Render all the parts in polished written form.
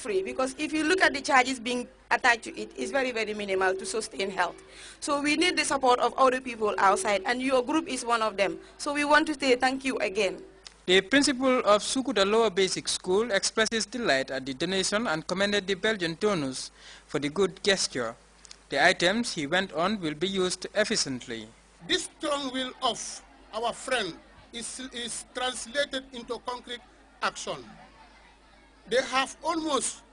free, because if you look at the charges being attached to it, it's very, very minimal to sustain health. So we need the support of other people outside, and your group is one of them. So we want to say thank you again. The principal of Sukuta Lower Basic School expresses delight at the donation and commended the Belgian donors for the good gesture. The items, he went on, will be used efficiently. This strong will of our friend is translated into concrete action. They have almost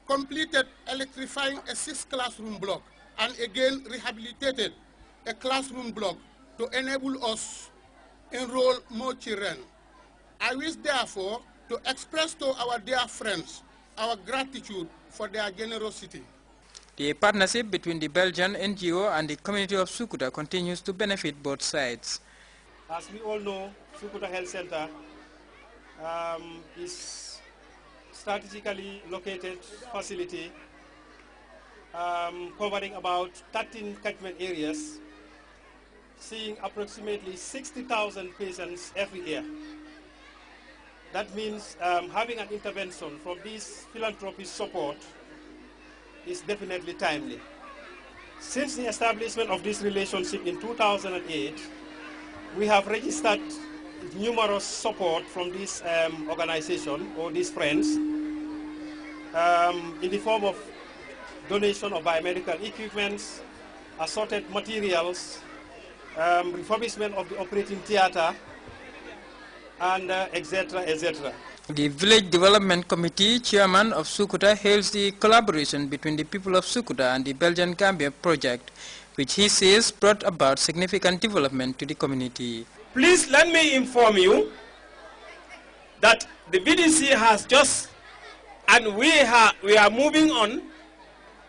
completed electrifying a 6-classroom block and again rehabilitated a classroom block to enable us enroll more children. I wish therefore to express to our dear friends our gratitude for their generosity. The partnership between the Belgian NGO and the community of Sukuta continues to benefit both sides. As we all know, Sukuta Health Center is strategically located facility covering about 13 catchment areas, seeing approximately 60,000 patients every year. That means having an intervention from this philanthropy support is definitely timely. Since the establishment of this relationship in 2008, we have registered numerous support from this organization or these friends in the form of donation of biomedical equipments, assorted materials, refurbishment of the operating theater, and etc., etc. The Village Development Committee chairman of Sukuta hails the collaboration between the people of Sukuta and the Belgian Gambia project, which he says brought about significant development to the community. Please let me inform you that the BDC has just, and we are moving on,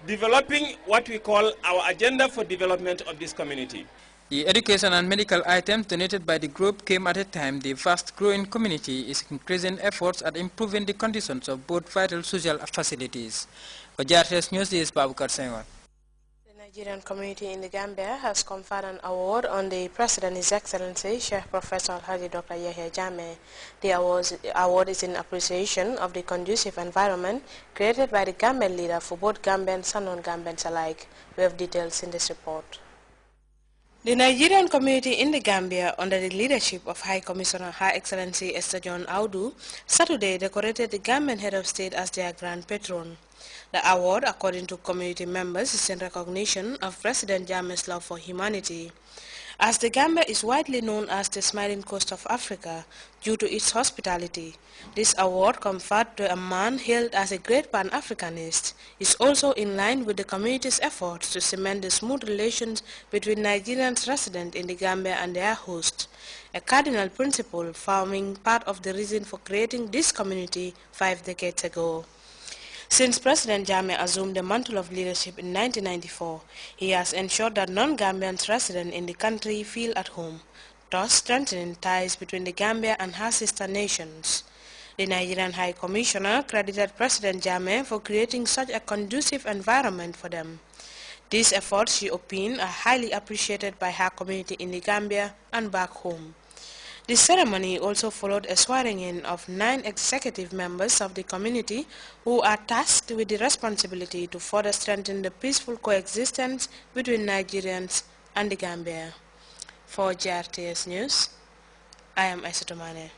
developing what we call our agenda for development of this community. The education and medical items donated by the group came at a time the fast-growing community is increasing efforts at improving the conditions of both vital social facilities. For Grts News, this is Babukar Senghor. The Nigerian community in the Gambia has conferred an award on the President, His Excellency Sheikh Professor Haji Dr. Yahya Jammeh. The award is in appreciation of the conducive environment created by the Gambian leader for both Gambians and non-Gambians alike. We have details in this report. The Nigerian community in the Gambia, under the leadership of High Commissioner Her Excellency Esther John Audu, Saturday decorated the Gambian head of state as their grand patron. The award, according to community members, is in recognition of President Jammeh's love for humanity. As the Gambia is widely known as the smiling coast of Africa due to its hospitality, this award conferred to a man hailed as a great Pan-Africanist is also in line with the community's efforts to cement the smooth relations between Nigerians resident in the Gambia and their host, a cardinal principle forming part of the reason for creating this community 5 decades ago. Since President Jammeh assumed the mantle of leadership in 1994, he has ensured that non-Gambians resident in the country feel at home, thus strengthening ties between the Gambia and her sister nations. The Nigerian High Commissioner credited President Jammeh for creating such a conducive environment for them. These efforts, she opined, are highly appreciated by her community in the Gambia and back home. The ceremony also followed a swearing-in of 9 executive members of the community who are tasked with the responsibility to further strengthen the peaceful coexistence between Nigerians and the Gambia. For Grts News, I am Aissatou Mane.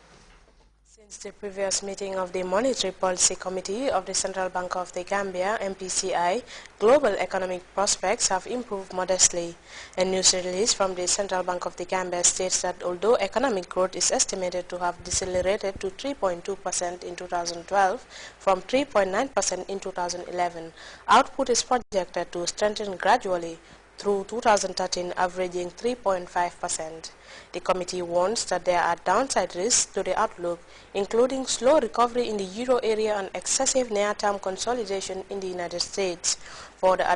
Since the previous meeting of the Monetary Policy Committee of the Central Bank of the Gambia, MPCI, global economic prospects have improved modestly. A news release from the Central Bank of the Gambia states that although economic growth is estimated to have decelerated to 3.2% in 2012 from 3.9% in 2011, output is projected to strengthen gradually through 2013, averaging 3.5%. The committee warns that there are downside risks to the outlook, including slow recovery in the euro area and excessive near-term consolidation in the United States. For the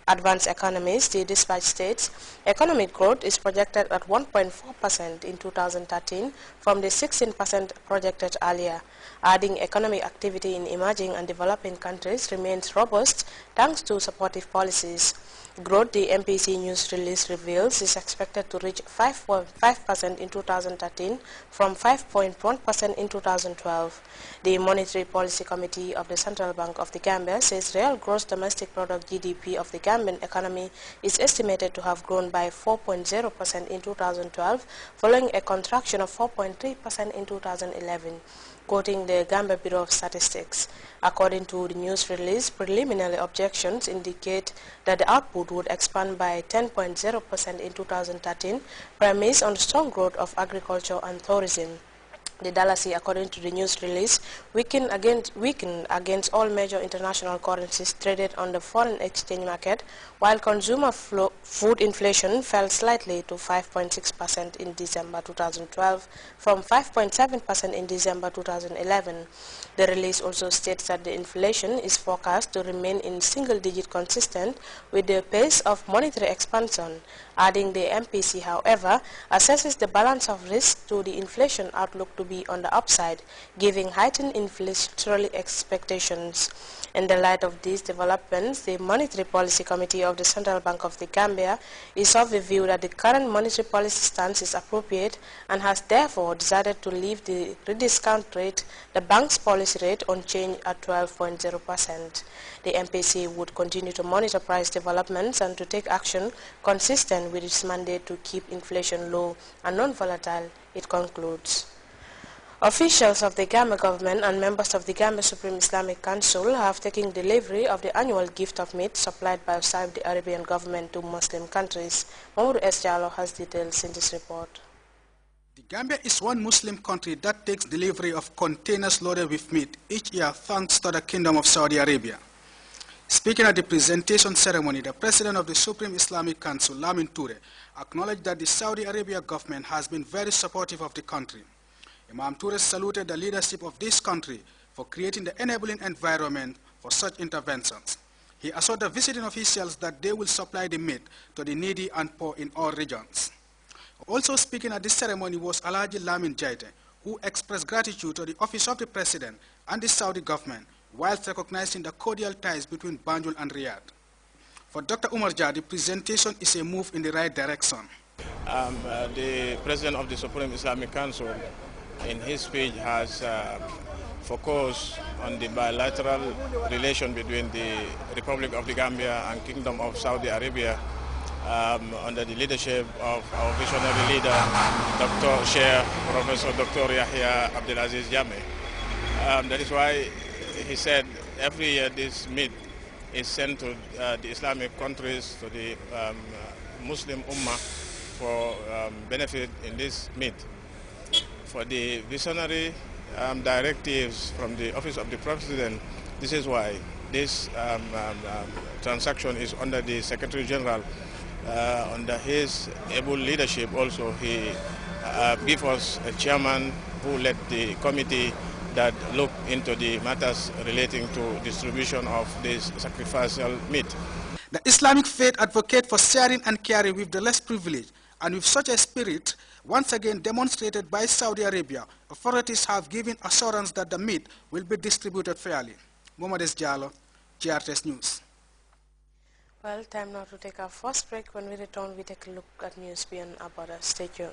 advanced economies, the dispatch states, economic growth is projected at 1.4% in 2013 from the 16% projected earlier. adding economic activity in emerging and developing countries remains robust thanks to supportive policies. Growth, the MPC news release reveals, is expected to reach 5.5% in 2013 from 5.1% in 2012. The Monetary Policy Committee of the Central Bank of the Gambia says real gross domestic product GDP of the Gambian economy is estimated to have grown by 4.0% in 2012, following a contraction of 4.3% in 2011. Quoting the Gambia Bureau of Statistics, according to the news release, preliminary objections indicate that the output would expand by 10.0% in 2013, premised on strong growth of agriculture and tourism. The dollar, according to the news release, weakened against all major international currencies traded on the foreign exchange market, while consumer food inflation fell slightly to 5.6% in December 2012 from 5.7% in December 2011. The release also states that the inflation is forecast to remain in single-digit consistent with the pace of monetary expansion, adding the MPC, however, assesses the balance of risk to the inflation outlook to be on the upside, giving heightened inflationary expectations. In the light of these developments, the Monetary Policy Committee of the Central Bank of the Gambia is of the view that the current monetary policy stance is appropriate and has therefore decided to leave the rediscount rate, the bank's policy rate, unchanged at 12.0%. The MPC would continue to monitor price developments and to take action consistent with its mandate to keep inflation low and non-volatile, it concludes. Officials of the Gambia government and members of the Gambia Supreme Islamic Council have taken delivery of the annual gift of meat supplied by Saudi Arabian government to Muslim countries. Mamoudou S. Jallo has details in this report. The Gambia is one Muslim country that takes delivery of containers loaded with meat each year thanks to the Kingdom of Saudi Arabia. Speaking at the presentation ceremony, the President of the Supreme Islamic Council, Lamin Toure, acknowledged that the Saudi Arabia government has been very supportive of the country. Imam Toure saluted the leadership of this country for creating the enabling environment for such interventions. He assured the visiting officials that they will supply the meat to the needy and poor in all regions. Also speaking at this ceremony was Alhaji Lamin Jaite, who expressed gratitude to the Office of the President and the Saudi government, whilst recognizing the cordial ties between Banjul and Riyadh. For Dr. Umar Jah, the presentation is a move in the right direction. The President of the Supreme Islamic Council, in his speech, has focused on the bilateral relation between the Republic of the Gambia and Kingdom of Saudi Arabia under the leadership of our visionary leader, Dr. Sheikh Professor Dr. Yahya Abdulaziz Jammeh. That is why he said every year this meat is sent to the Islamic countries, to the Muslim Ummah for benefit in this meat. For the visionary directives from the Office of the President, this is why this transaction is under the Secretary General. Under his able leadership also, he gave us a chairman who led the committee that look into the matters relating to distribution of this sacrificial meat. The Islamic faith advocates for sharing and caring with the less privileged, and with such a spirit, once again demonstrated by Saudi Arabia, authorities have given assurance that the meat will be distributed fairly. Mohamed Jallo, GRTS News. Well, time now to take our first break. When we return, we take a look at news beyond our borders. Stay tuned.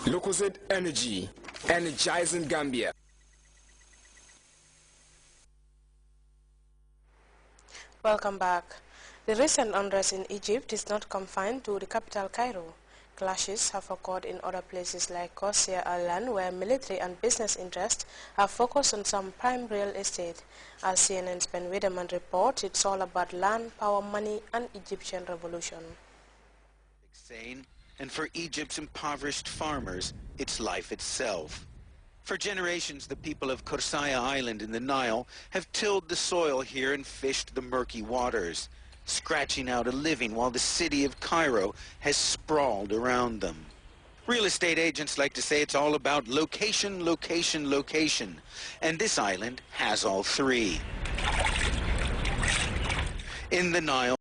Lucozade Energy, energizing Gambia. Welcome back. The recent unrest in Egypt is not confined to the capital Cairo. Clashes have occurred in other places like Qusayr Island, where military and business interests have focused on some prime real estate. As CNN's Ben Widerman reports, it's all about land, power, money, and Egyptian revolution. And for Egypt's impoverished farmers, it's life itself. For generations, the people of Kursaya Island in the Nile have tilled the soil here and fished the murky waters, scratching out a living while the city of Cairo has sprawled around them. Real estate agents like to say it's all about location, location, location, and this island has all three. In the Nile,